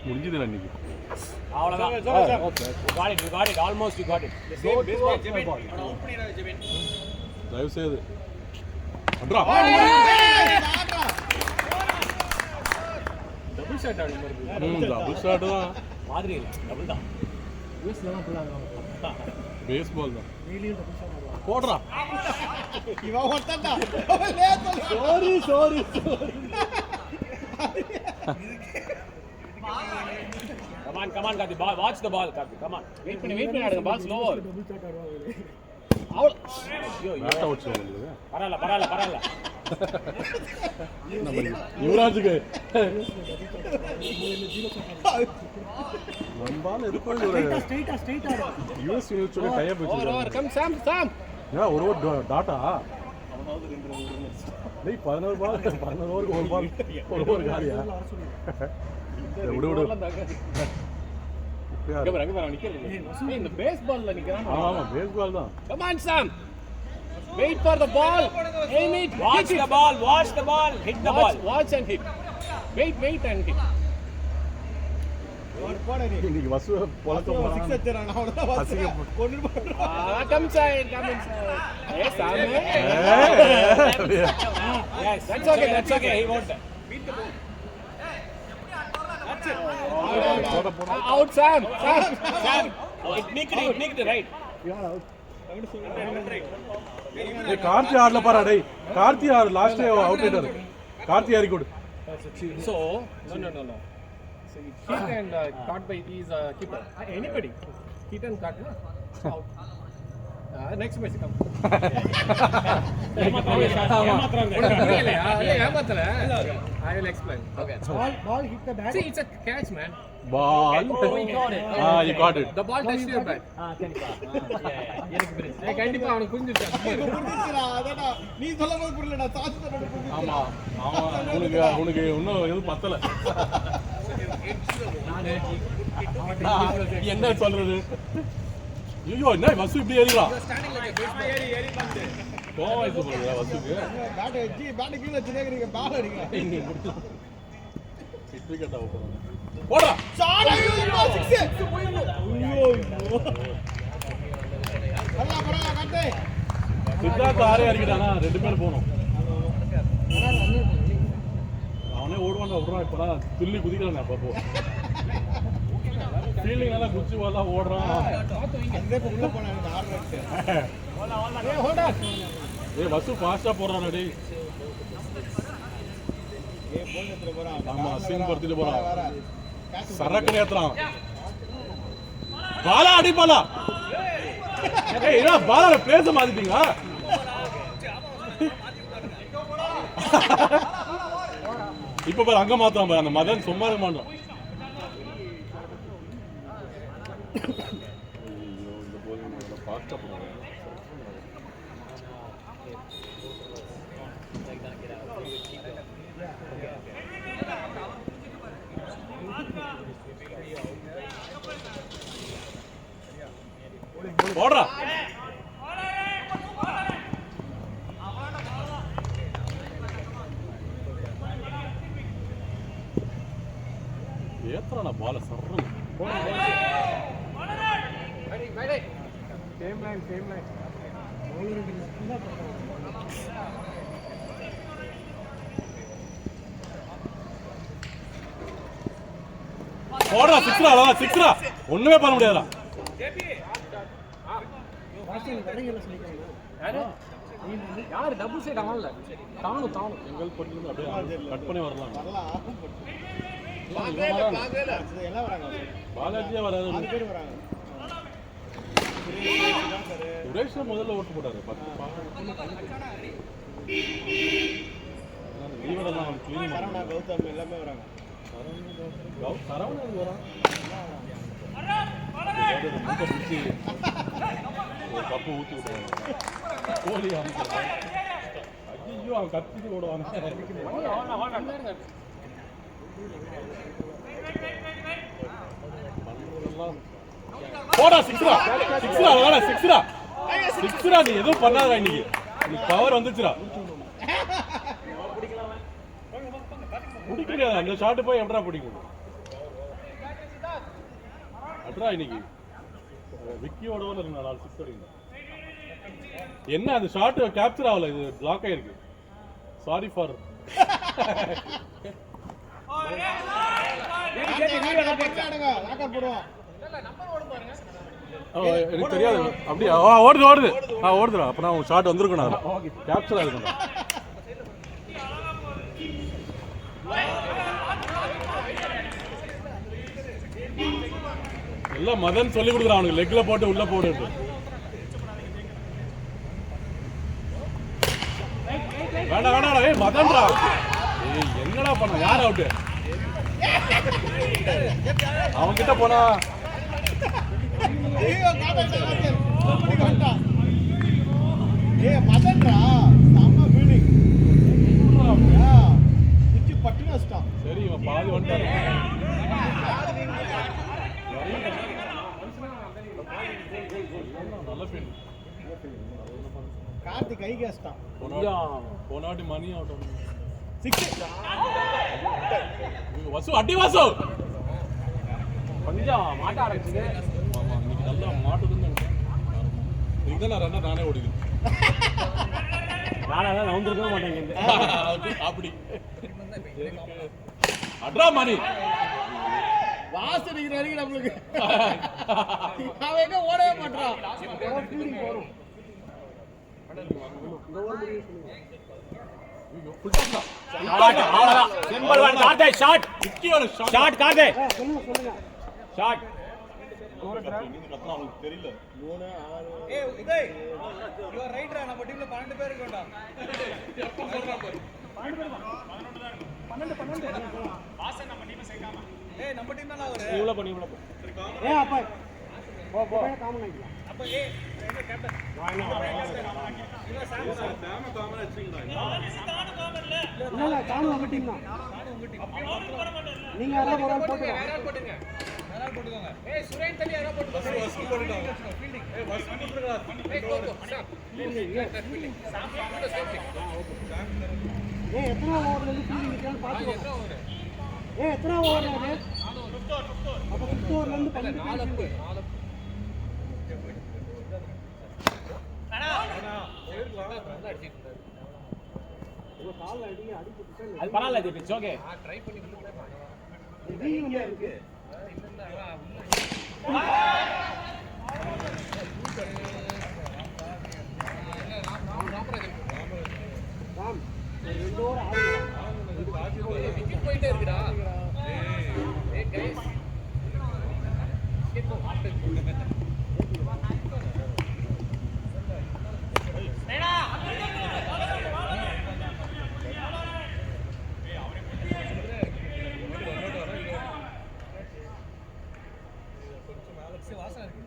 முடிஞ்சதுல இன்னைக்கு அவ்வளவுதான். Okay you got it almost you got it. தயவு செய்து அட்ரா டபுள் ஷாட் ஆடுற மாதிரி டபுள் ஷாட் தான் மாதிரி இல்ல டபுள் தான். யூஎஸ்லலாம் ஃபுல்லா ஆடுவாங்க. பேஸ்பால் தான் டெய்லியும் டபுள் ஷாட் ஆடுவாங்க. போடுறா இவன் ஒருத்தன்டா. Sorry come on Karthi, ball, watch the ball Karthi, come on. wait பண்ணி ஆடுங்க, ball slower. டபுள் ஷாட் ஆடுவாங்க. அவள் ஐயோ பேட்டா வச்சு உங்களுக்கு பரவாயில்ல நம்ம யுவராஜுக்கு நம்பால இருக்கும் ஒரு ஸ்ட்ரைட்டா யூஎஸ் யூனிவர்சிட்டி டைய போச்சு ஓவர் கம் சாம் ஏன் ஒரு டாட்டா டேய் 11 ஓவருக்கு ஒரு பால் காலியா விடு இங்க பாருங்க நிக்கிறது. இந்த பேஸ்பால்ல நிக்கறான். ஆமா பேஸ்பால் தான். Come on Sam, wait for the ball, aim it, watch the ball, hit the ball, watch and hit, wait and hit. ஒரு போடா நீ. இன்னைக்கு வசு பொளக்க போறான். 6 அடிச்சான் அவன வாசிங்க. கொன்னு போடுறான். Come inside. Yes Sam. Yes, that's okay, he won't beat the ball. Out Sam. Nick it right. டேய் கார்த்தி ஆடல பாறா டேய். கார்த்தி ஆர் லாஸ்ட் அவுட் ஆயிட்டாரு. கார்த்தி ஆரி good. So no. So hit and caught by these keeper. Anybody. Hit and caught. Out. Next match come. ஏமாத்தல. I will explain. Okay. Ball hit the bat. See, it's a catch, man. Ball. You got it. The ball touched your bat. கண்டிப்பா அவனுக்கு புரிஞ்சிருச்சு. புரிஞ்சிச்சுடா. அதடா நீ சொல்லும்போது புரியலடா. சாச்சு சொல்றது புரிஞ்சிச்சு. ஆமா உனக்கு இன்னும் எதுவும் பத்தல. என்ன சொல்றது? ஐயோ என்ன வசு இப்படி ஏறிடலாம். கோவம் இது போடுறா வசுக்கு. பேட் கீழ வச்சிருக்கீங்க பால் அடிங்க. விக்கெட் அவுட் போடா. ஷாட் ஐயோ 6 ஐயோ பரவாயில்லை கட்டே. சித்தார்த் ஆரே அடிக்கட்டானா ரெண்டு பேர் போணும். அவனே ஓடுவான் விடுறான் இப்பதான் துள்ளி குதிக்கிறான் அப்பப்போ. ஃபீல்டிங் எல்லாம் குச்சி வரலாம் ஓடுறான். அந்த உள்ள போனாங்க ஆடுறாங்க. Hold on. ஏய் வசு ஃபாஸ்டா போறானே டேய். போல் எடுத்து போறான். ஆமா சிங் பர்த்தில போறான். சரக்கு ஏத்துறான். பாலா அடி பாலா. ஏய் என்ன பாலா பேச மாட்டீங்களா? இப்ப பாரு அங்க மாத்றான் பாரு அந்த மதன் சும்மா இருக்க மாட்டான். இந்த போலிங் ஃபாஸ்டா போறான். போடுறா. ஏத்துறானா பால சர்ற. Same line. போடுறா சிக்ஸ்ரா அவ்வளவுதான் சிக்ஸ்ரா ஒண்ணுமே பண்ண முடியாதுடா. யார் டபுள் சைடு ஆன்ல தாணும் எங்கள் பட்டில அப்படியே கட் பண்ணி வரலாம். எல்லாம் வராங்க. பாலாஜியே வராது. 6 பேர் வராங்க. சுரேஷ் முதல்ல ஓட்டு போட்டாரு 10 லீவரெல்லாம் கிளீன் சரவணா கௌதம் எல்லாமே வராங்க. சரவணா வரான் ஒரு கப்பு ஊற்றி விட்டுருவாங்க. கோழி ஐயோ அவன் கத்திட்டு ஓடுவாங்க. போடா சிக்ஸ்ரா வேணா சிக்ஸ்ரா நீ எதுவும் பண்ணாதா இன்னைக்கு பவர் வந்துச்சுடா. பிடிக்கல அந்த ஷாட்டு போய் எப்படா பிடிக்கும். அட்ரா இன்னைக்கு விக்கியோட இருக்கு 4 6 அடிங்க. என்ன அந்த ஷாட் கேப்சர் ஆகல, இது பிளாக் ஆயிருக்கு. சாரி ஃபார் எனக்கு தெரியாது அப்படியே ஓடுது ஓடுதுடா. அப்பனா உங்க ஷாட் வந்திருக்கணும், கேப்சர் ஆயிருக்கணும். எல்லாம் மதன் சொல்லி கொடுக்குறான் அவனுக்கு, லெக்ல போட்டு உள்ள போடுறது. வேண்டாம் ஏய் மதன்டா, ஏய் என்னடா பண்ண, யார் அவுட் அவன் கிட்ட போனா. சரி இவன் பாதி வந்துட்டான். நல்ல பெண் கார்த்திக் கை கேஸ்டான். போனாடி மணி அவுட் 6 வசு அடி வசு கொஞ்சம் மாட்ட ஆரம்பிச்சுது. ஆமா இன்னைக்கு நல்லா மாட்டுதுன்னு நினைக்கிறேன். இதுதான் நான் ரன்னர் நானே ஓடிது. நானே தான் நவுந்திருக்கவே மாட்டேங்குது. அப்படி அட்ரா மணி வாசனைக்கு நடிகை நம்மளுக்கு அவன் எங்க ஓடவே மாட்டான். தெரியல. நம்ம டீம்ல 12 பேர் இருக்கோம்டா. 12 வாசன் நம்ம டீமை சேர்க்காம. ஏய் நம்ம டீம் தான அவரு. இவ்வளவு பண்ணி ஏய் அப்பா போ காமன் ஆயிக்கலாம். அப்ப ஏய் என்ன கேப்டன் நான் என்ன இவ சாம் தாம காமன் வச்சிங்களா? இல்ல காமன் நம்ம டீம் தான். உங்க டீம். நீங்க யாராவது ஒரு ஆள் போடுங்க. யாராவது போடுங்க. ஏய் சுரேன் தள்ளி யாராவது போடுங்க. வசூல் போடுங்க. ஃபீல்டிங். ஏய் வசூல் போடுங்க. ஏய் கோ சாம். ஃபீல்டிங். சாம் கூட சேஃப்டி. ஏய் எத்தனை ஓவர்ல இருந்து ஃபீல்டிங் இருக்கான்னு பாத்துக்கோ. ஏய் எத்தனை ஓவர்ல இது? 5 அப்ப 5 ஓவர்ல இருந்து 12 4 அது பரவாயில்ல, இது இட்ஸ் ஓகே. ட்ரை பண்ணி உள்ள கூட இது இருக்கு. ராம் 2 ஓவர் ஆடுங்க. விக்கெட் போயிட்டே இருக்குடா. ஏய் गाइस விக்கெட் ஆஃப்டர் நேடா வாசம் இருக்கு.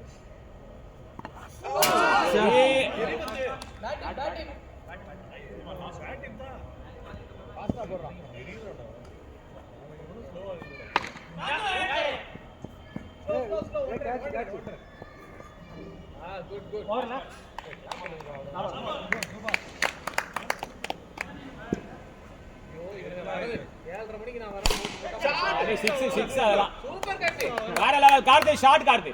பாஸ்டா போடுறான். குட் ஓவர்ல 7:30 மணிக்கு நான் வரேன். 6 அதெல்லாம் சூப்பர் கார்த்தி. வேற லெவல் கார்த்தி, ஷாட் கார்த்தி.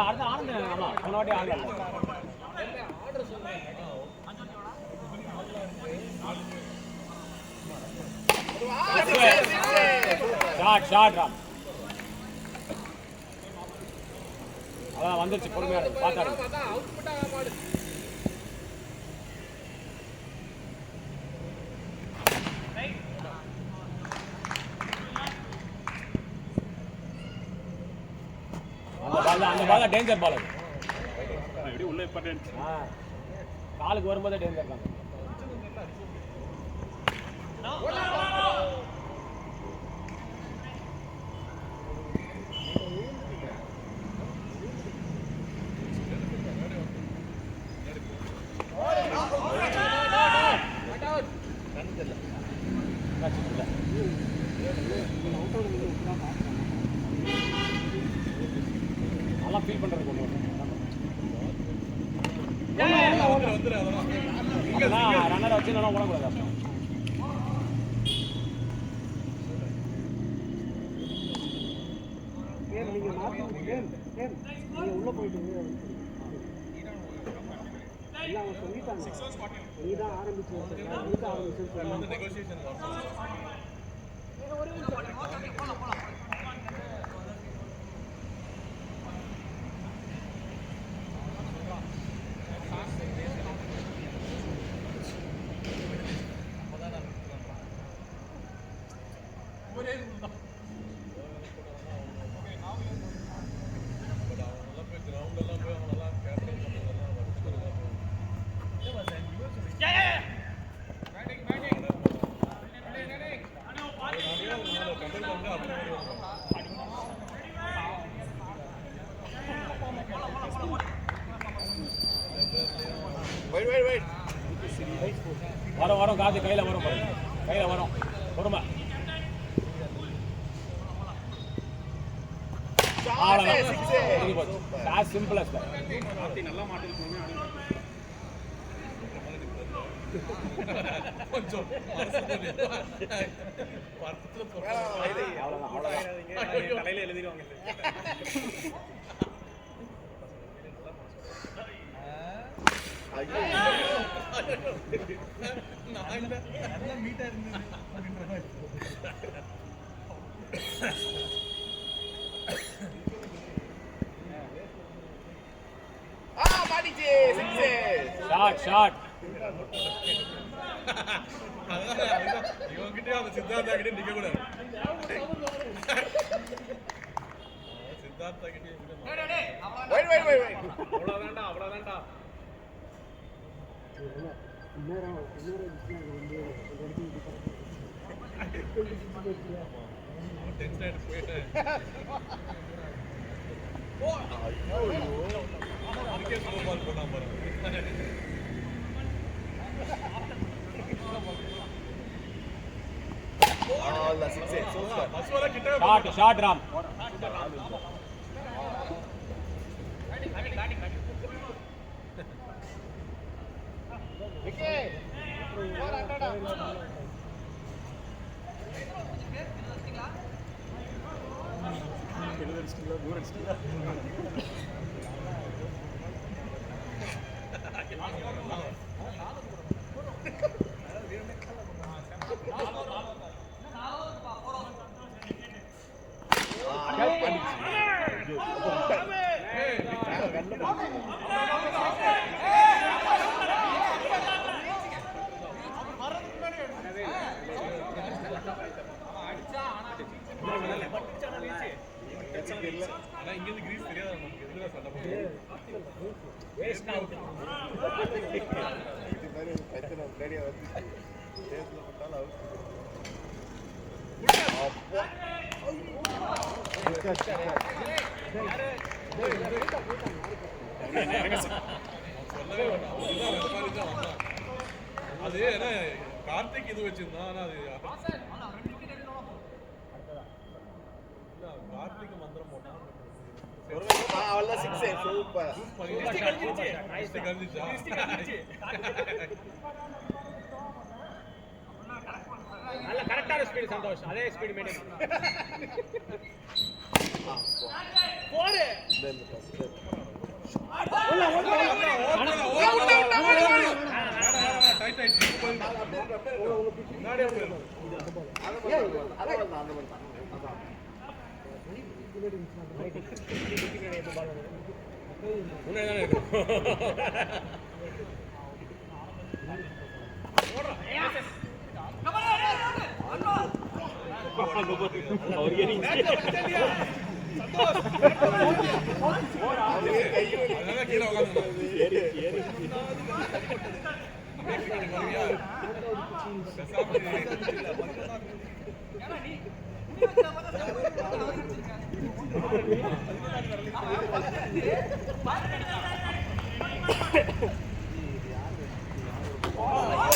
அடுத்த ஆனந்த் ஆமா முன்னாடி ஆடல. ஷாட் ராம் அதான் வந்துருச்சு. பொறுமையா இருக்கு, பாத்தாரு. அந்த பால் டேஞ்சர் பால். எப்படி உள்ள இம்பார்ட்டன்ட். காலுக்கு வரும்போது டேஞ்சர் தான். நல்லா ஃபீல் பண்ணுறது கொண்டு வரணும். ரன்னர் வச்சு நல்லா ஓடக்கூடாது. அப்புறம் நீங்கள் நீங்கள் உள்ளே போயிட்டு இல்லை அவங்க சொல்லிட்டாங்க நீ தான் ஆரம்பிச்சு வரும் வரும் காசு கையில் வரும் கையில் வரும் பொறுமை. சிம்பிளஸ்ட் நல்லா மாட்டிருக்கோம். கொஞ்சம் தலையில எழுதிடுவாங்க. மீட்டா இருந்தது அப்படின்ற மாதிரி ஷாட் இவங்கிட்டே அந்த சித்தார்த்தா கிட்டே நிக்க கூடாது. சித்தார்த்தா கிட்டே அவ்வளவுதான்டா அவ்வளவுதான்டா. டென்ஷன் ஆயிட்டு போயிட்டேன். அதுக்கே ஸ்லோ பால் போட்டான் பாருங்க. ஷாட் ராம். ஆனா இங்க இருந்து கிரீஸ் தெரியாது நமக்கு. எதுல சண்டை போடுறது வேஸ்ட் அவுட். இது மாதிரி ஒரு பிரச்சனை முன்னாடியே வந்து தேர்தல் போட்டாலும் அவுட். சொல்லவே வேண்டாம். அது ஏன்னா கார்த்திக் இது வச்சிருந்தான். ஆனா அது கார்த்திக் மந்திரம் போட்டான். அவ்வளோதான் சிக்ஸ் சூப்பர். நல்ல கரெக்டான ஸ்பீடு சந்தோஷ். அதே ஸ்பீடு மெயின்டைன் போடு. டைட் ஆயிடுச்சு. முன்னாடி இருக்கும். கீழே உட்காந்து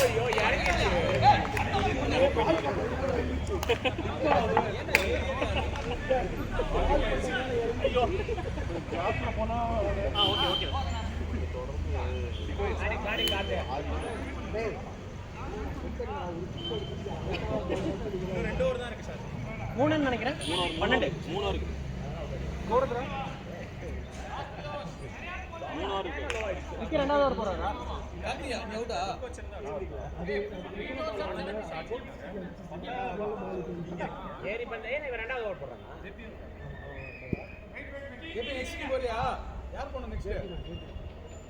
ஐயோ இறங்கிடுச்சு. மூணுன்னு நினைக்கிறேன் 12 3 இருக்கு. விக்கி ரெண்டாவது ஓவர் போறாரா ஏறி பண்ண இவன் ரெண்டாவது ஓவர் போறானா எப்படி நெக்ஸ்ட் போறியா யார் போன நெக்ஸ்ட்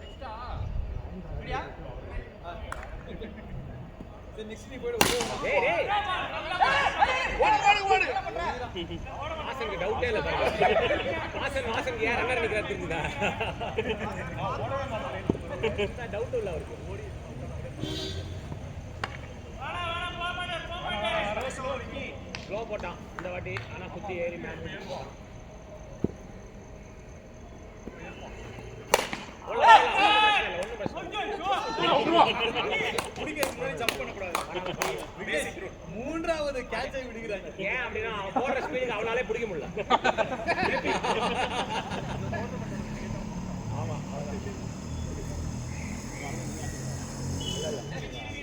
நெக்ஸ்டா ரெடியா சரி நெக்ஸ்ட் நீ போய்டு டேய் டேய் ஓடு வாசனுக்கு டவுட்டே இல்ல வாசனுக்கு யார் ரன்னர் நிக்கறாரு தெரியுதா டவுட் இல்ல அவருக்கு ஸ்லோ போட்டான் இந்த வாட்டி ஆனா குத்தி ஏறி மேட்ச் மூன்றாவது கேட்சை விடுகிறாங்க ஏன் அப்படின்னா அவன் போடுற ஸ்பீடுக்கு அவனாலே பிடிக்க முடியல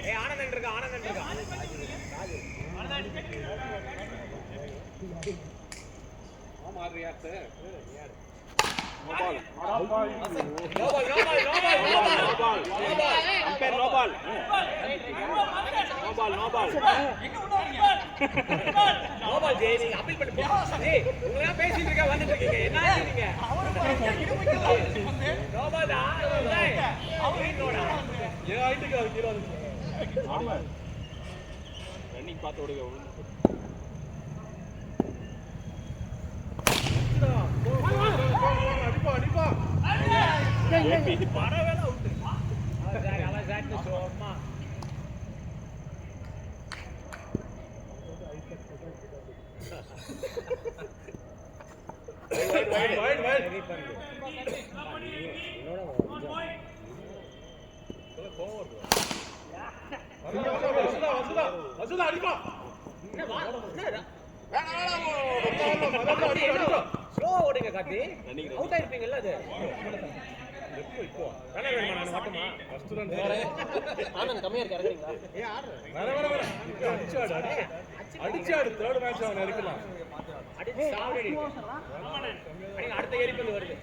ஏய் ஆனந்தன் இருக்கா பேசிட்டு இருக்க வந்துட்டு இருக்கீங்க என்ன நீங்க ரன்னிங் பார்த்து ஓடுங்க ஸ்லோ ஓடுங்க கார்த்தி அவுட் ஆயிருப்பீங்கல்ல அது ஆனந்த் கம்மியா இருக்கு இறங்குறீங்களா அடிச்சாடு தேர்ட் மேட்ச் அவன் இருக்கலாம். அடுத்த எரிப்பந்து வருது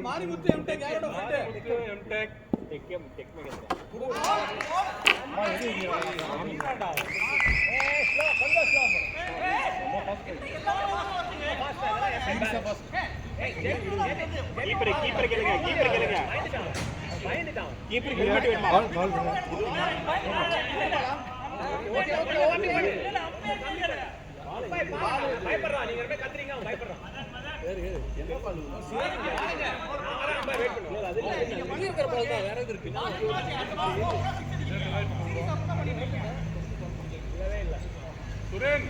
மாரிமுத்து எம்டெக் யாரோட ஃப்ரெண்ட் எம்டெக் டெக் மேகேந்திரா கீப்பர் கேளுங்க பயந்துட்டான் கீப்பர் ஹெல்மெட் வேணுமா பயப்படுறான் நீங்க ரெண்டு கத்துறீங்க அவன் பயப்படுறான் சுரேன்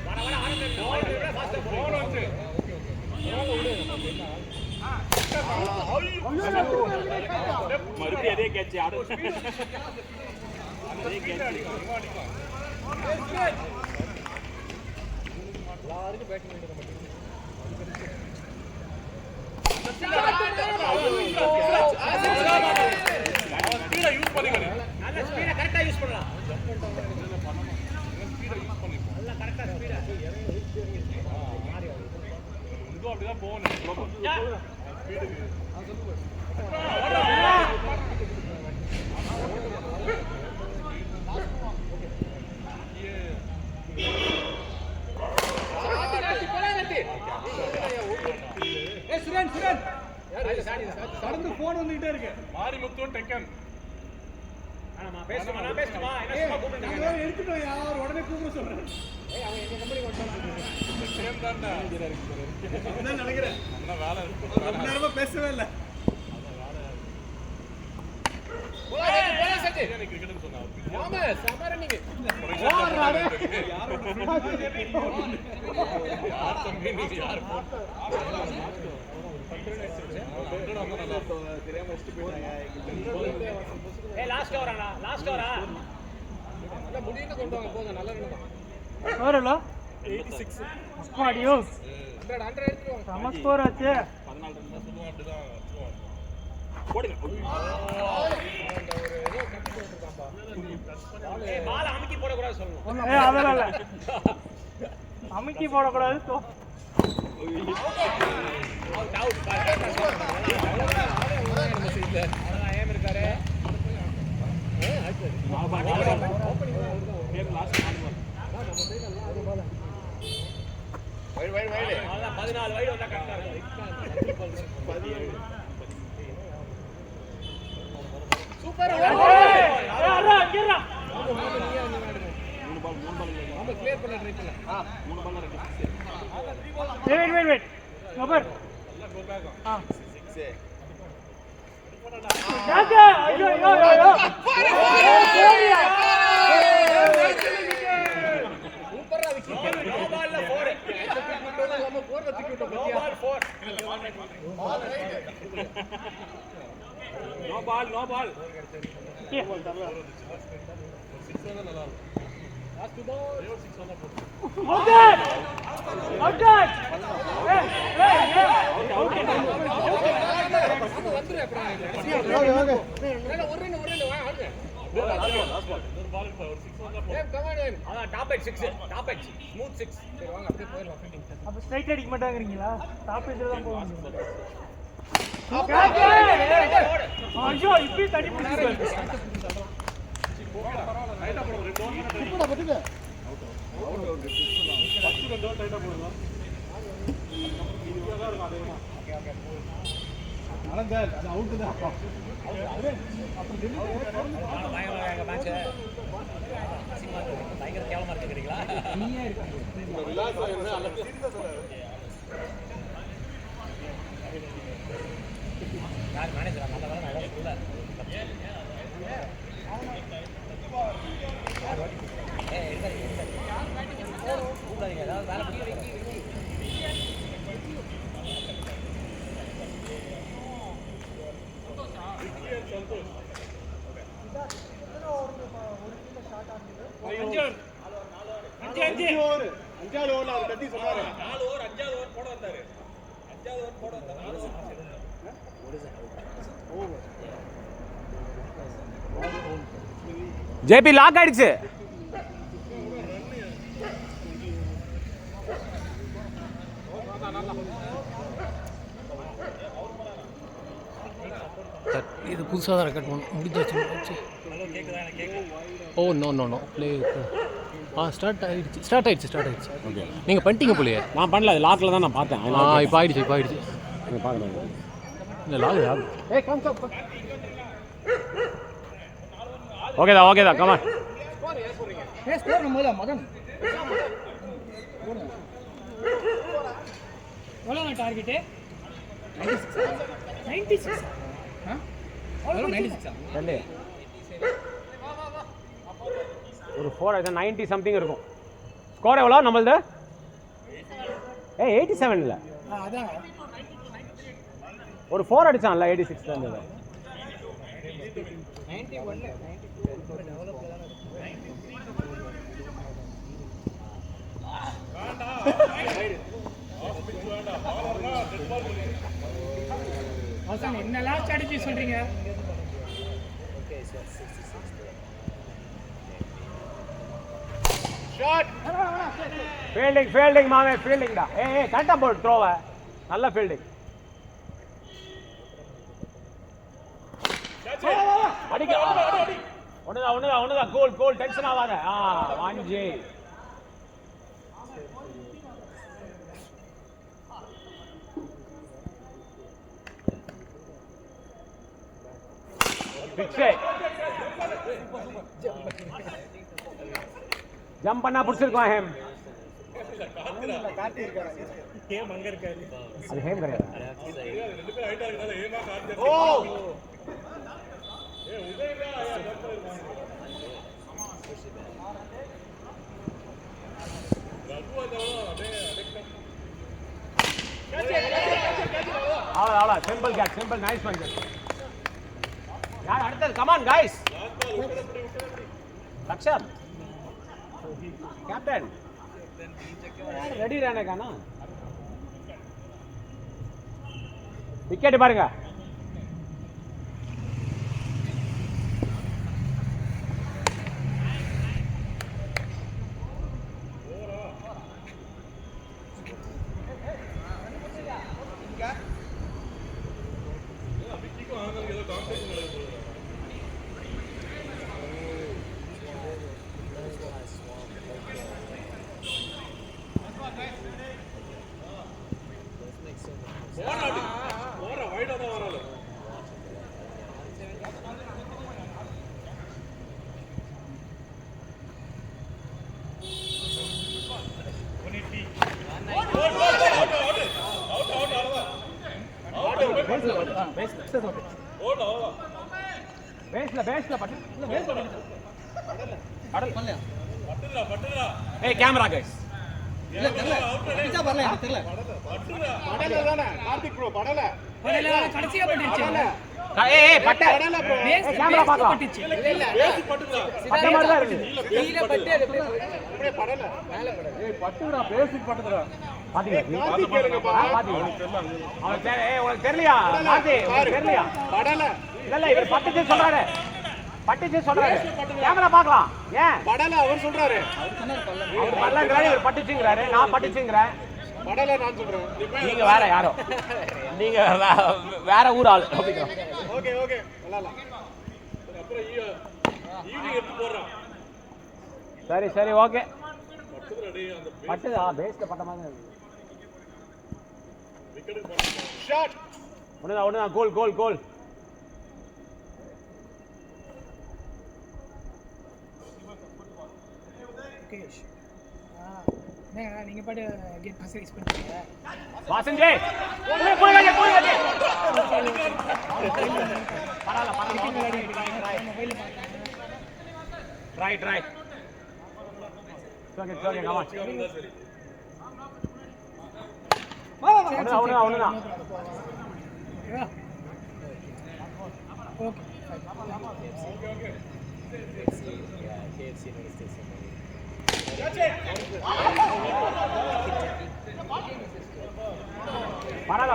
மறுபடியும் அதே கேட்ச் அதே கேட்ச் எல்லாருக்கும் பேட்டிங் பண்ண மாட்டேங்குது யூஸ் பண்ணிக்கணும் நல்ல ஸ்பீட கரெக்டா யூஸ் பண்ணலாம் ஸ்பீட யூஸ் பண்ணிப்போம் நல்ல கரெக்டா ஸ்பீடா இது அப்படிதான் போகணும் ஸ்பீடுக்கு கடந்து போன் வந்துட்டே இருக்கு மாரிமுத்து டெக்கன் ஆமா பேசுமா நான் பேசுமா என்ன சும்மா கூப்பிடுங்க எடுத்துட்டோம் யார் உடனே கூப்பிட சொல்றேன் ஏய் அவங்க எங்க கம்பெனி வந்துட்டாங்க சேம் தான்டா நான் நினைக்கிறேன் என்ன வேலை இருக்கு ரொம்ப நேரமா பேசவே இல்ல எனக்கு கிரிக்கெட்னு சொன்னா ஆமா சமர நீங்க யார் தம்பி நீங்க யார் தெரியாம வச்சுட்டு போயிட்டாங்க. ஏய் லாஸ்ட் ஓவரா நல்லா முடியிட்டு கொண்டு வாங்க போங்க நல்ல ரன் தான் ஸ்கோரலோ 86. அப்பாடியோ 100 எடுத்துவாங்க சம ஸ்கோர் ஆச்சு. 14 ரன் தான் சொல்லுவான், அப்படிதான் வச்சுருவான். அந்த ஒரு ஏதோ கட்டி போட்டுருக்காம்பா ஏய் பால் அமுக்கி போட கூடாது சொல்லணும் ஏய் அதெல்லாம் இல்ல, அமுக்கி போடக்கூடாது. அவுட் அவுட் அவ்வளவுதான் ஏம் இருக்காரு வைடு வைடு 14 வைடு வந்தா கரெக்டா இருக்கும் சூப்பர் அரா அங்கேறா. நம்ம கிளியர் பண்ண ட்ரை பண்ணலாம் 3 பால்ல 2 வெயிட் நம்பர் ஆ 6. ஜாக்கே ஐயோ ஐயோ ஐயோ சூப்பரா விக்கெட் நோ பால்ல 4 நம்ம 4 வச்சுக்கிட்டோம் no ball 4 no ball last ball 6 வந்தா போதும் ஓகே ஓகே ஏய் நம்ம வந்துரு அப்புறம் இல்ல ஒரு ரன் வா ஆடுங்க ஏய் கம் ஆன் அதான் டாப் எட் 6 டாப் எட் ஸ்மூத் 6 சரி வாங்க அப்படியே போயிரலாம் ஃபீல்டிங் அப்ப ஸ்ட்ரைட் அடிக்க மாட்டாங்கறீங்களா? டாப் ஏஜ்ல தான் போவாங்க. ஐயோ இப்படி தடி பிடிச்சிருக்காரு. பயங்கர கேவலமா இருக்குறீங்களா நீயே இருக்கு ரிலாக்ஸ் ஆயிடுங்க அல்ல சீரியஸா சொல்றாரு. யார் மேனேஜர் நல்ல வேலை நான் சொல்ல ஏய் கூடாதீங்க ஏதாவது வேலை பண்ணி அஞ்சாவது ஓவர்ல அவர் கட்டி சொன்னாரு 4 ஓவர் 5வது ஓவர் போட வந்தாரு 5வது ஓவர் போட வந்தாரு ஜேபி லாக் ஆயிடுச்சு. இது புதுசாக தான் ரெக்கார்ட் பண்ணணும் முடிஞ்சாச்சு. Oh no no no play start ஆயிடுச்சு ஓகே நீங்கள் பண்ணிட்டீங்க போலியே. நான் பண்ணல, அது லாக்கில் தான் நான் பார்த்தேன். இப்போ ஆயிடுச்சு பார்க்குறேன். இல்லை லாக் ஓகே தான் கமான். ஏய் ஸ்கோர் நம்ம மதன் எவ்வளவு டார்கெட் 96 ஆ எவ்வளவு 96 ஒரு 4 90 சம்திங் இருக்கும். ஸ்கோர் எவ்வளோ நம்மளது? 87 இல்லை, அதான் ஒரு 4 அடிச்சான்ல 86 தான் இருந்தது. 91 அவசன் என்னலாம் ஸ்ட்ராட்டஜி சொல்றீங்க? ஃபீல்டிங் மாமே, ஃபீல்டிங்டா. ஏய் கரெக்டாக போடு த்ரோவை, நல்ல ஃபீல்டிங். அடிக்க ஒண்ணுதான் கோல் டென்ஷன் ஆகாத. வாஞ்சி ஜம்ப் பண்ணா பிடிச்சிருக்கோம். ஹேம் அது ஹேம் கிடையாது. அவ்வளோ simple catch simple nice one யார் அடுத்தது கமான் காய்ஸ் லக்ஷர் கேப்டன் ரெடி ரானேக்கானா விக்கெட் பாருங்க பேஸ்ல பட்டு ஏய் கேமரா गाइस இல்ல தெரியல பிச்சா வரல எனக்கு தெரியல படல தானே கார்த்திக் ப்ரோ படல கடைசியா பட்டுச்சு ஏய் பட்ட கேமரா பார்க்கலாம் இல்ல பேசி பட்டுடா பட்ட மாதிரி தான் இருக்கு கீழ பட்டு அது அப்படியே படல மேல படு ஏய் பட்டுடா பேசிக் பட்டுடா பாத்தீங்களா கார்த்திக் கேளுங்கப்பா பாத்தீங்களா அவனுக்கு உனக்கு தெரியலையா கார்த்தி உனக்கு தெரியலையா படல இல்ல இவர் பட்டுச்சு சொல்றாரு கேமரா பார்க்கலாம் ஏன் படல அவர் சொல்றாரு அவர் பல்லங்கறாரு இவர் பட்டுச்சுங்கறாரு நான் பட்டுச்சுங்கறேன் படல நான் சொல்றேன் நீங்க வேற யாரோ நீங்க வேற ஊர் ஆளு அப்படிங்க ஓகே ஓகே விளையாடலாம் அப்புறம் ஈவினிங் எடுத்து போறோம் சரி சரி ஓகே பட்டுடா டேய் அந்த பட்டுதா பேஸ்ல பட்ட மாதிரி இருக்கு விக்கெட் போறோம் ஷாட் ஒண்ணுதான் கோல் கேஷ் நீங்க பாட்டு கேட் பாஸ் ரைஸ் பண்ணுங்க வாசன் ஜே போய் பரவாயில்ல ட்ரை ஓகே கமான் ஒண்ணுதான்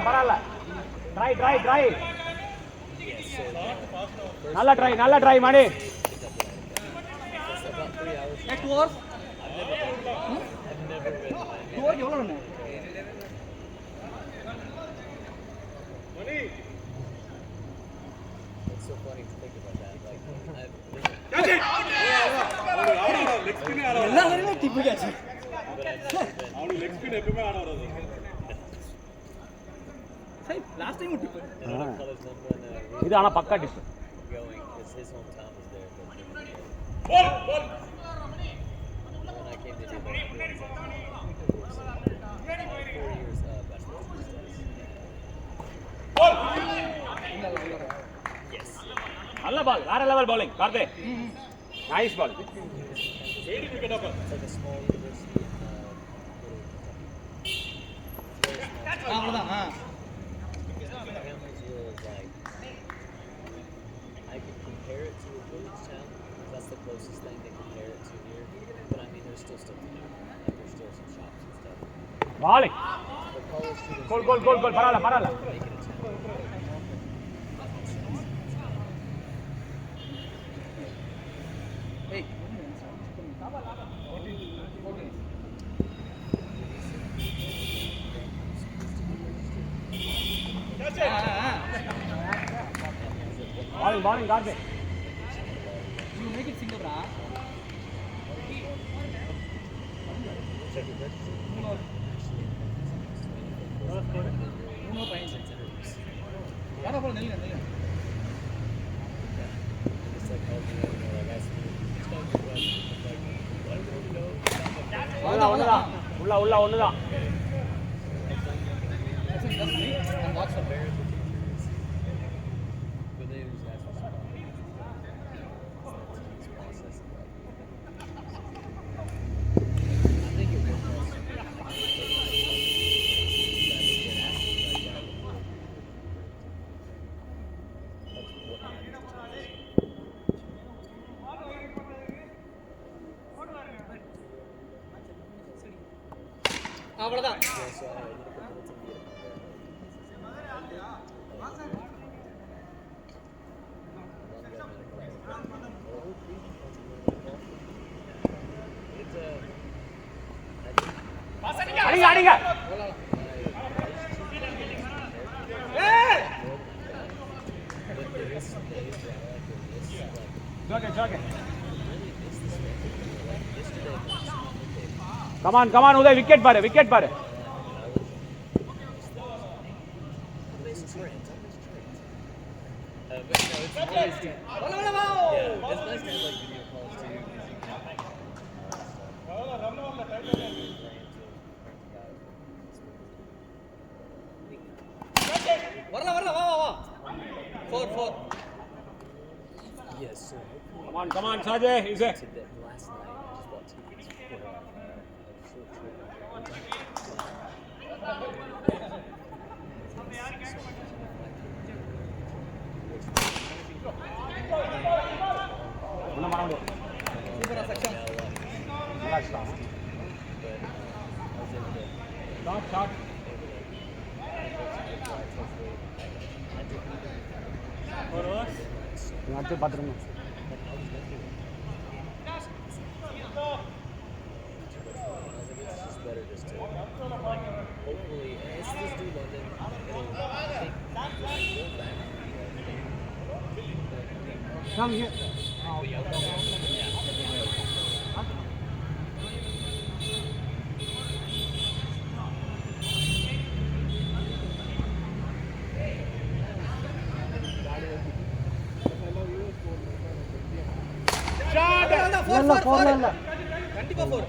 பரவாயில்ல ட்ரை நல்ல ட்ரை மணி 2 hours எவ்வளவு ரன் எல்லாரும் டிப்பு கேட்ச் அவனுக்கு லெக் ஸ்பின் எப்பவுமே ஆட வராது சரி லாஸ்ட் டைம் டிப்பு இது ஆனா பக்கா டிப் நல்ல பால் வேற level bowling Karthe nice ball 8 wicket அப்ப அவ்வளவுதான் I could compare it to a village town. That's the closest thing they compare it to here. But I mean, there's still stuff to do. Like there's still some shops and stuff. bowling The college students goal பரவாயில்ல make it a town. ஏய் bowling கார்த்தே you make it single bra யாரா போல நெல்லுங்க It's like all the like I said, it's not good, but like ஒண்ணுதான் and watch the bear but they just ask for some process. I think it was அவ்வளவுதான். அடிங்க அடிங்க. Okay. Come on, Uday, wicket பாரு. Yeah, that's nice to have like video calls too. வரல வா 4 Yes, sir. Come on, Sajay. Is it? Said that last night I just bought tickets உள்ள மாறணும். சூப்பரா section. நல்லா ஸ்டார்ட். ஷாட். அடுத்து பாத்துருங்க. it's just better just to hopefully let's just do London. Come here. கண்டிப்பா 4.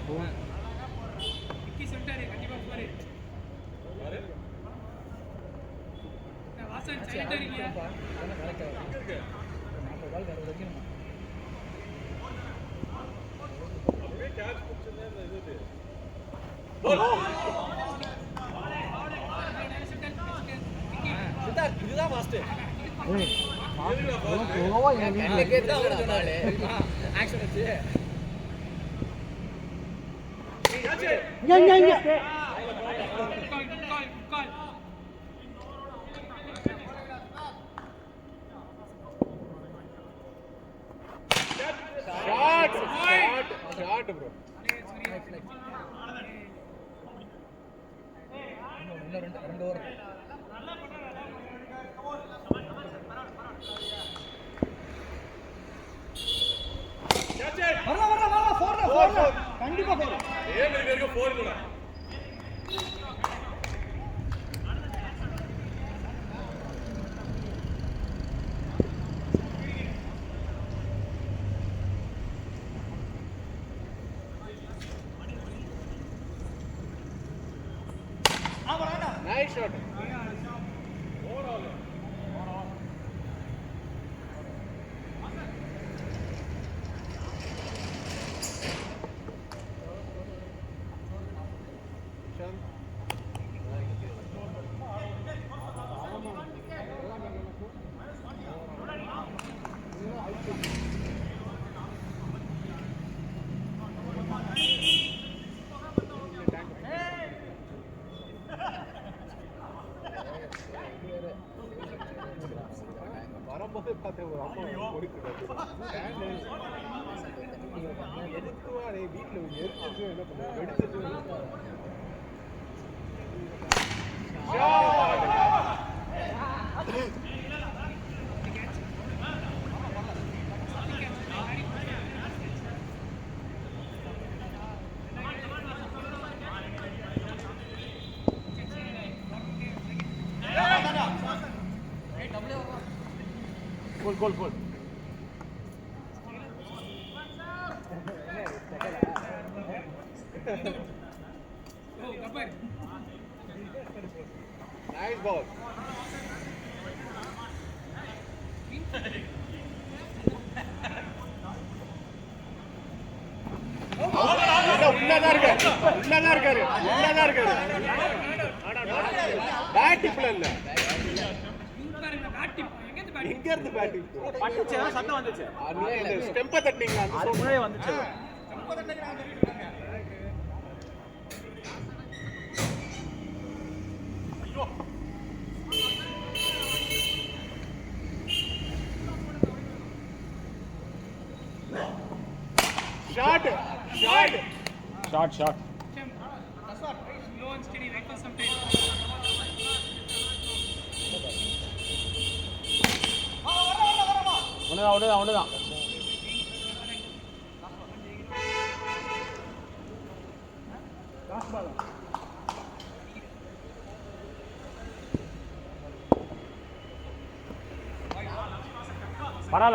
சித்தார்த் இதுதான் மாஸ்டர். ஆக்ஷன் வச்சு shot bro. இன்னும் ரெண்டு ஓவர். வரல கண்டிப்பா 4. ஏன் இருக்கு 4 இல்ல. Nice shot. வரும்போது பார்த்தேன் ஒரு அம்மா எதுக்குவா வீட்டில் எடுத்துட்டு என்ன பண்ணுவோம் எடுத்துட்டு Goal. Nice ball. உள்ளதான் இருக்காரு பேட் டிப்ல இல்ல எங்க இருந்து பேட் டிப் பட்டுச்சு சத்தம் வந்துச்சு அந்த ஸ்டெம்ப தட்டிங்களா அந்த அது முன்னாடியே வந்துச்சு short short Slow and steady, wait for some time. ஒண்ணுதான்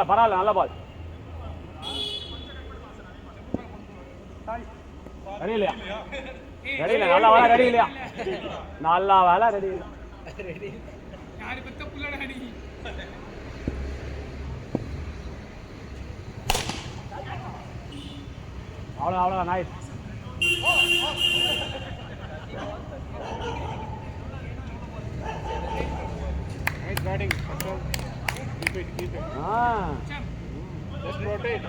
பரவாயில்ல நல்ல பால் ரெடி இல்லையா நல்ல வேலை ரெடி இல்லையா நல்ல வேலை ரெடி இல்லை யாரு பத்த புள்ளட அடி அவ்வளோ nice Nice batting. Keep it. Just rotate.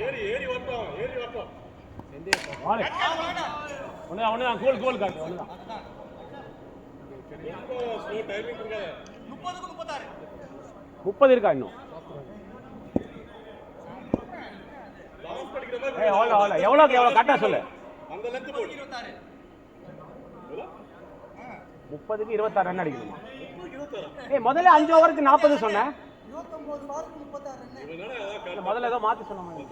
ஏறி வரட்டும் ஒண்ணுதான் கோல் காட்டு ஒண்ணுதான் ஸ்லோ டைமிங் இருக்காது 30 இருக்கா இன்னும் லாஸ்ட் படிக்கிற மாதிரி எவ்வளோ கரெக்டா சொல்லு அந்த லென்த் போடு 30க்கு 26 ரன் அடிக்கணுமா முதல்ல 5 ஓவருக்கு 40 சொன்னேன் முதல்ல ஏதோ மாத்தி சொன்ன மாதிரி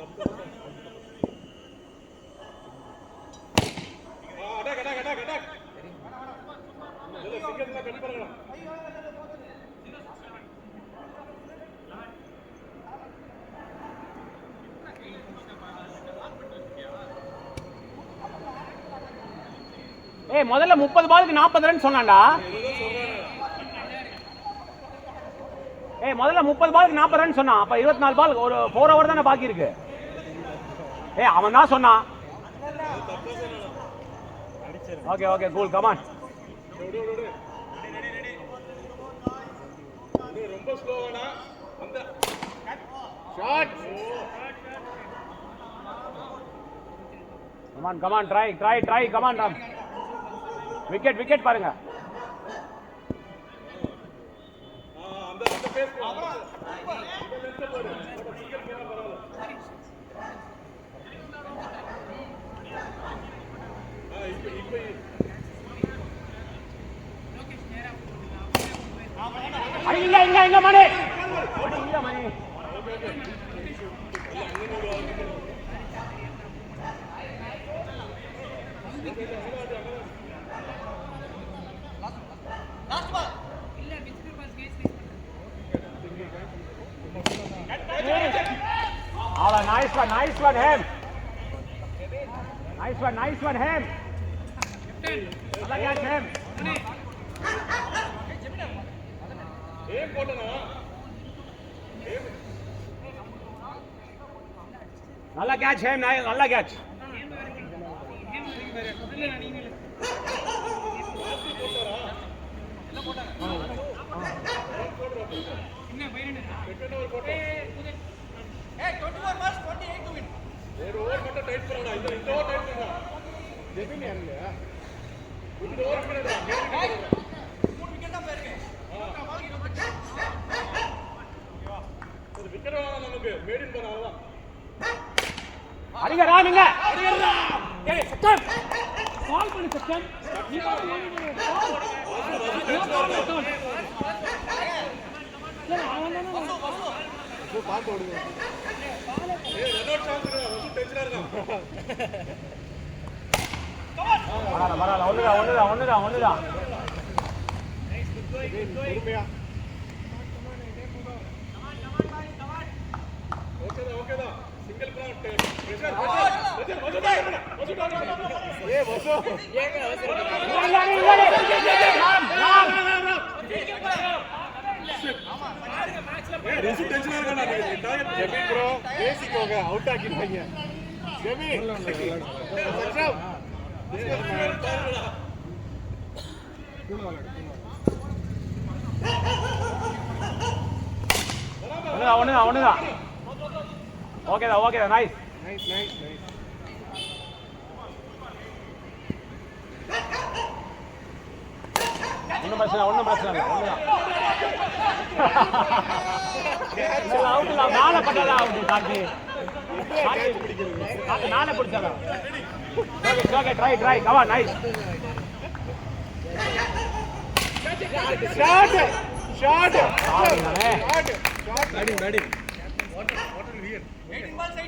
முதல்ல 30 பாலுக்கு 40 ரன் சொன்னான்டா முதல்ல 30 பாலுக்கு 40 ரன் சொன்னான் அப்ப 24 பால் ஒரு 4 ஓவர் தானே பாக்கி இருக்கு அவன் தான் சொன்னான் ஓகே கூல் கமான் ரொம்ப ஸ்லோவானா அந்த Shot. Come on, try, come on, Ram. Wicket பாருங்க. அந்த பேஸ் போடு. அந்த லென்த் போடு. விக்கெட் போனா பரவாயில்லை. இங்க மணி. Nice one, him. Nice one, him. Catch him. Nalla catch him, nalla catch. ஒரு ஓவர் மட்டும் டைட் பண்ணடா இந்த ஓவர் டைட் பண்ணடா ஜெபின் யாருலையா இந்த ஓவர் பண்ணடா 3 விக்கெட் தான் போயிருக்கு ஒரு விக்கெட் வேணும் நமக்கு மேடின் பண்ண அவ்வளவுதான் அடிங்க ராம் இங்க ஏய் சத்தம் கால் பண்ணு சத்தம் நீ பாரு பார்த்து ஓடுங்க ஏய் ரன் அவுட் சான்ஸ் இல்ல ரொம்ப டென்ஷனா இருக்கான் பரவாயில்ல ஒண்ணுதான் பொறுமையா ஓகேதா சிங்கிள் பிளாட் பிரஷர் ஏய் வசோ ரெசி டென்ஷனா இருக்கானே டார்கெட் ஜெபின் ப்ரோ பேசிக்கோங்க அவுட் ஆக்கிடுவீங்க ஜெபின் சக்சம் ஒண்ணுதான் ஓகேதா நைஸ் Nice, nice, nice. ஒன்றும் பிரச்சனை இல்லை அவுட்டு தான் மேலே பண்ணதா அவுட்டு காட்டி மேலே பிடிச்சதா ஓகே ட்ரை கவா நைஸ் Shot! Batting. பார்த்து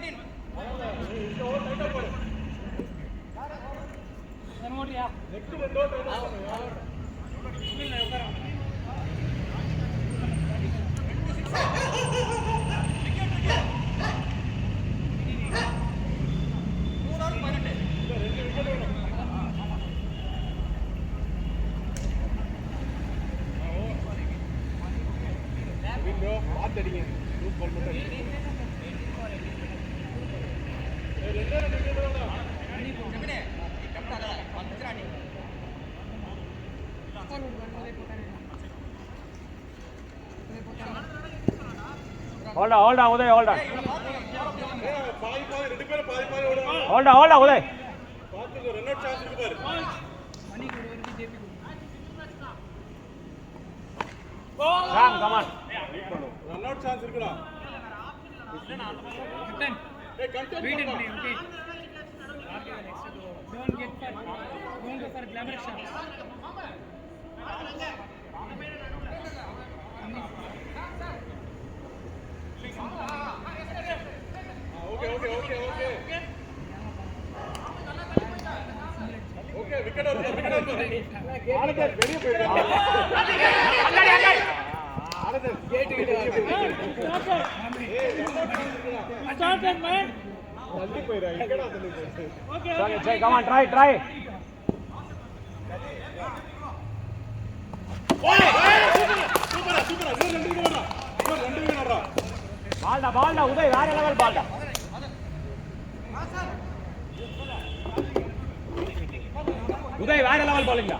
Hold on, Uday, hold on. Hold on, Uday. Sam, come on. Run out chance இருக்குடா. Hey, Wait and play, okay? Don't get fat. Don't go for glamour shots. Okay, wicket over. வெளியே போயிடுறாங்க Started, man. தள்ளி போயிடுறாங்க எங்கடா தள்ளி போயிடுறாங்க Okay. Come on, try. சூப்பரா இன்னும் 2 விக்கெட் வரடா. பால்டா உதய் வேற லெவல் பால்டா. உதய் வேற லெவல் பாலிங்கடா.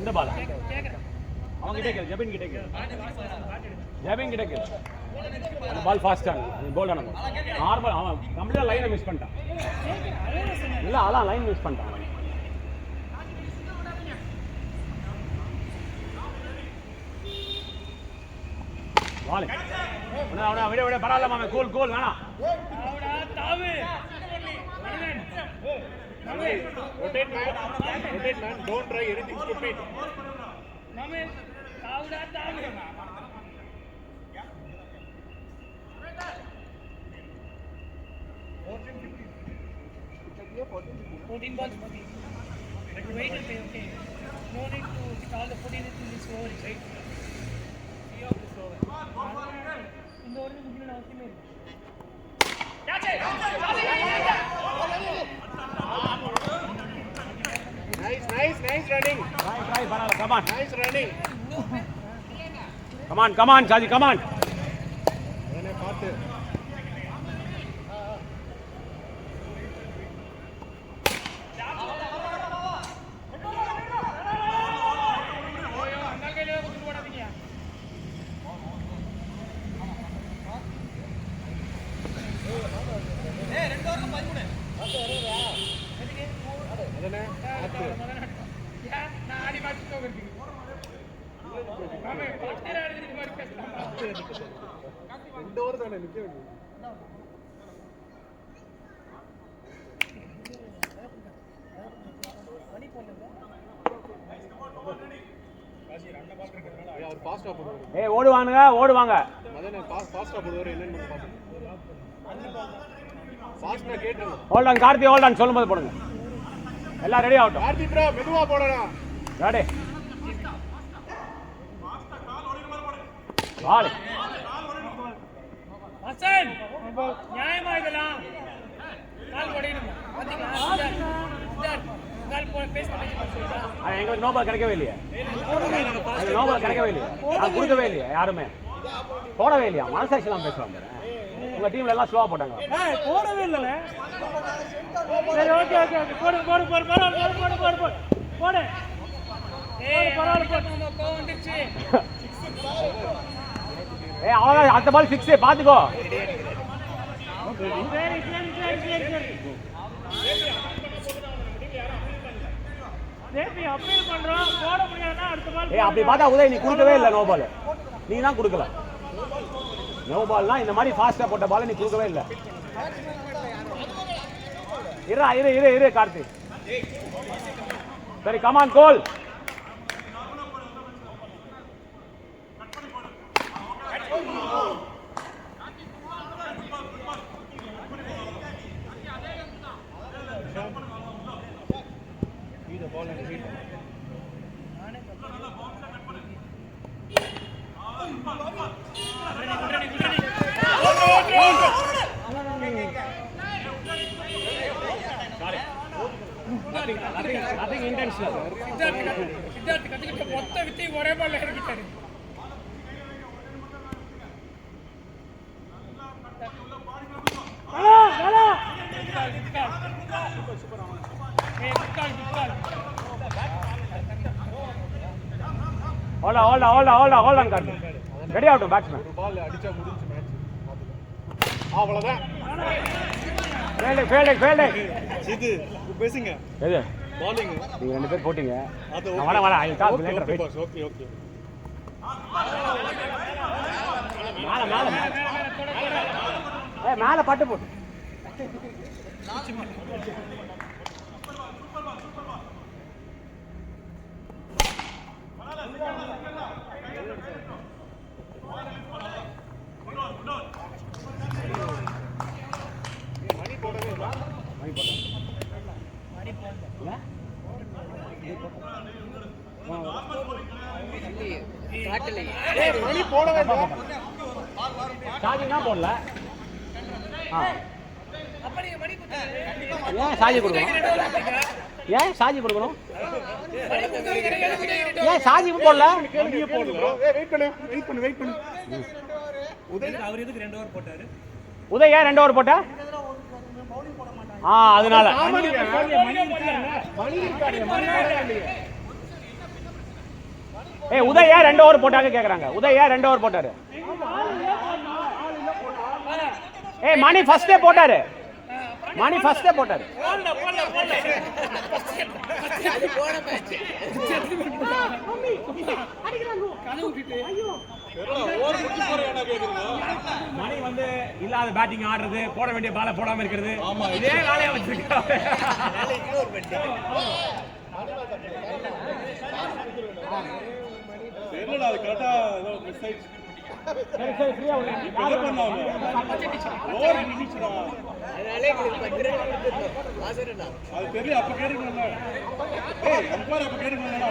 இந்த பால் அவன் கிட்ட கேளு ஜெபின் கிட்ட கேளு அந்த பால் ஃபாஸ்டா போல்ட் ஆனது நார்மல் அவன் கம்ப்ளீட்டா லைனை மிஸ் பண்ணிட்டான் இல்ல அதான் லைன் மிஸ் பண்ணிட்டான் பால் அவன விட பரவாயில்ல மாமே கூல் வேணாம் rotate man don't try anything stupid Fourteen balls, wait and play, okay? No need to hit all the 14 in this over, right? See of this over. In the order, you will not nice running try பரவாயில்ல come on nice running come on Shaji come on அவனே பாத்து ஏய் ஓடுவாங்க மதன ஃபாஸ்டா போடுவாரு என்னன்னு பாப்போம் ஃபாஸ்டா கேட்றோம் hold on Karthi hold on சொல்லும்போது போடுங்க எல்லாம் ரெடி ஆகட்டும் கார்த்தி ப்ரோ மெதுவா போடணும் ரெடி பால் ஹசன் நியாயமா இதெல்லாம் கால் ஓடிடுமா பாத்தீங்களா கால் பேஸ் பண்ணி சொல்லுடா எங்களுக்கு நோபால் கிடைக்கவே இல்லையே நோபால் கிடைக்கவே இல்லையே அது கொடுக்கவே இல்லையே யாருமே போடவே இல்லையா மனசாட்சிலாம் பேசுவாங்க உங்க டீம்ல எல்லாம் ஸ்லோவா போட்டாங்க போடவே இல்லைல சரி ஓகே போடு ஏய் அவ்வளவுதான் அடுத்த பால் 6 பாத்துக்கோ ஏய் அப்படி பார்த்தா உதய் நீ கொடுக்கவே இல்லை நோ பால் நீ தான் கொடுக்கல நோ பால்னா இந்த மாதிரி ஃபாஸ்டா போட்ட பால் நீ கொடுக்கவே இல்லை இரு கார்த்தி சரி கமான் கோல் nothing intentional சித்தார்த் கத்திக்கிட்ட மொத்த வித்தை ஒரே பால்ல இறக்கிட்டாரு hold on கார்த்தி ரெடி ஆகட்டும் பேட்ஸ்மேன் ஒரு பால் அடிச்சா முடிஞ்சு மேட்ச் அவ்வளவுதான் ஃபீல்டிங் இது பேசுங்க எது பாலிங் நீங்க ரெண்டு பேர் போட்டீங்க அது நான் வரேன் I talk later wait okay okay மேல பட்டு போட்டு மணி போடவே சார்ஜிங் தான் போடல ஏன் சார்ஜி கொடுக்கணும் ஏன் சார்ஜி கொடுக்கணும் ஏன் சார்ஜி போடல வெயிட் பண்ணு உதய் ஏன் 2 ஓவர் போட்ட அதனால உதய் ஏன் 2 ஓவர் போட்டாங்க கேக்குறாங்க உதய் ஏன் 2 ஓவர் போட்டாரு மணி ஃபர்ஸ்டே போட்டாரு மணி வந்து இல்லாத பேட்டிங் ஆடுறது போட வேண்டிய பால போடாம இருக்கிறது இதே வேலையா வச்சிருக்காங்க தெரியல அது கரெக்டா ஏதோ மிஸ் ஆயிடுச்சு சரி ஃப்ரீயா என்ன பண்ணாம ஓவர் நின்னுச்சுடா அது தெரியல அப்ப கேட்டுக்கணும்ல அம்பர் அப்ப கேட்டுக்கணும்ல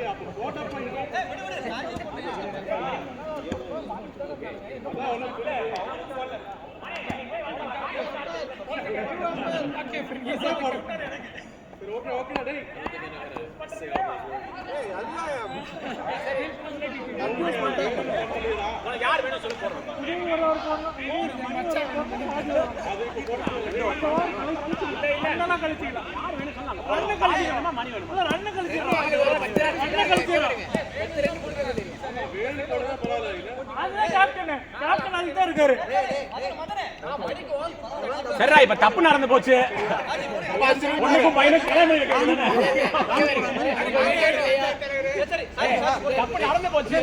அப்ப போட்டா சரிடா இப்ப தப்பு நடந்து போச்சு ஒண்ணுக்கும் பையனுக்கு கிளம்பி தப்பு நடந்து போச்சு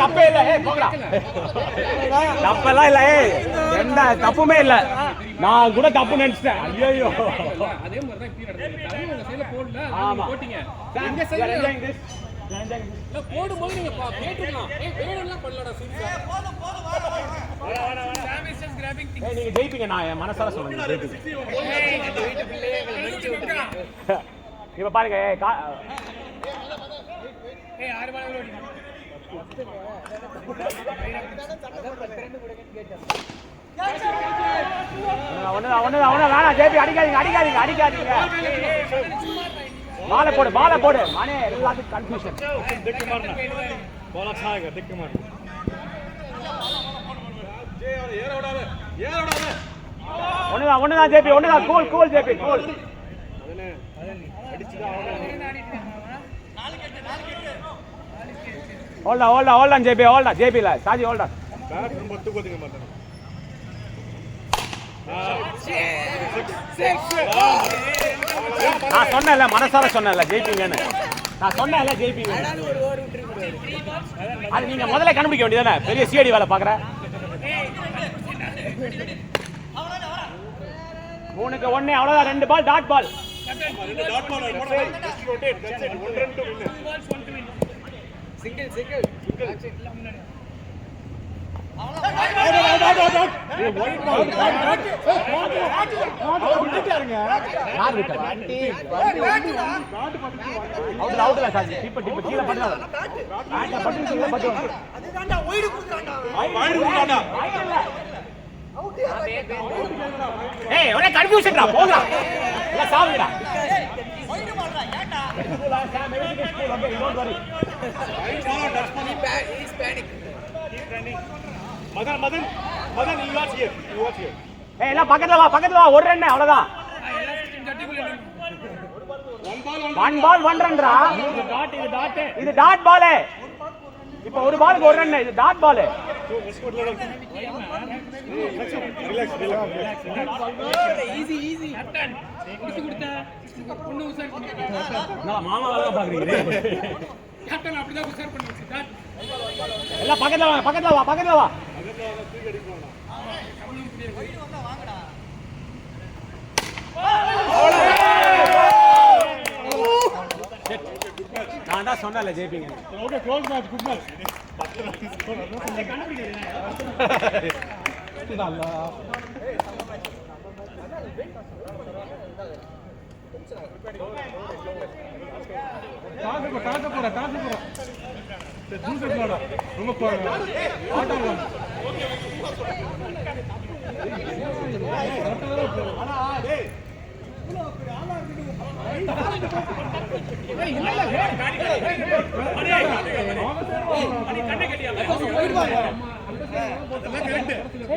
தப்பே இல்ல போகடா தப்பெல்லாம் இல்ல எந்த தப்புமே இல்ல நான் கூட தப்பு நினைச்சிட்டேன் ஐயோ அதே மாதிரி தான் இப்படி நடந்துச்சு உங்க சைடுல போடல ஆமா போட்டீங்க எங்க சைடுல போடும்போது நீங்க கேட்டுக்கலாம் வேணும்லாம் பண்ணலடா சீரியஸா நீங்க ஜெயிப்பீங்க நான் என் மனசால சொல்றேன் ஜெயிப்பீங்க இப்ப பாருங்க வேணாம் ஜெயிப்பி அடிக்காதீங்க பால போடு மனே எல்லாத்துக்கும் கன்ஃபியூஷன் ஒண்ணுதான் ஜேபி ஒண்ணுதான் cool JP cool hold on JP இல்ல சாஜி hold on பேட் ரொம்ப தூக்கத்துக்கு மாட்டாங்க நான் சொன்னேன்ல மனசார சொன்னேன்ல ஜெயிப்பீங்கன்னு நான் சொன்னேன்ல ஜெயிப்பீங்க அது நீங்க முதல்ல கண்டுபிடிக்க வேண்டியதானே பெரிய சிஐடி வேலை பாக்குற 3க்கு 1 அவ்வளவுதான் 2 ball dot ball dot ball just rotate that's it 1 run to win Single. அவுட்ல சாஜி டிப்ப கீழ படுறாங்க அதுதான்டா வைடு குடுறான்டா ஏய் ஒரே கன்ஃபியூஷன்டா போடா இல்ல சாவுடா வைடு மாறடா ஏன்டா don't worry he's panic Madan you watch here ஏய் எல்லாம் பக்கத்துல வா ஒரு ரன் அவ்வளவுதான் ஒன் பால் ஒன் ரன்டா இது டாட் பால் இப்போ ஒரு பாலுக்கு ஒரு ரன் இது டாட் பால் easy குடிச்சு கொடுத்த பொண்ணு உசார் பண்ணிட்டீங்க நான் மாமா வேலை பாக்குறீங்க கேப்டன் அப்படிதான் உசார் பண்ணிட்டு எல்லாம் பக்கத்துல வா நான் தான் சொன்னேன்ல ஜெயிப்பீங்க okay close match good match toss போற தூசட்லாடா ரொம்ப ஆட்டம் ஆனா டேய்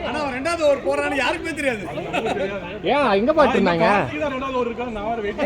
ஆனா ரெண்டாவது ஓவர் போறான்னு யாருக்குமே தெரியாது ஏன் இங்க பாத்துறாங்க ரெண்டாவது ஓவர் இருக்கா நான்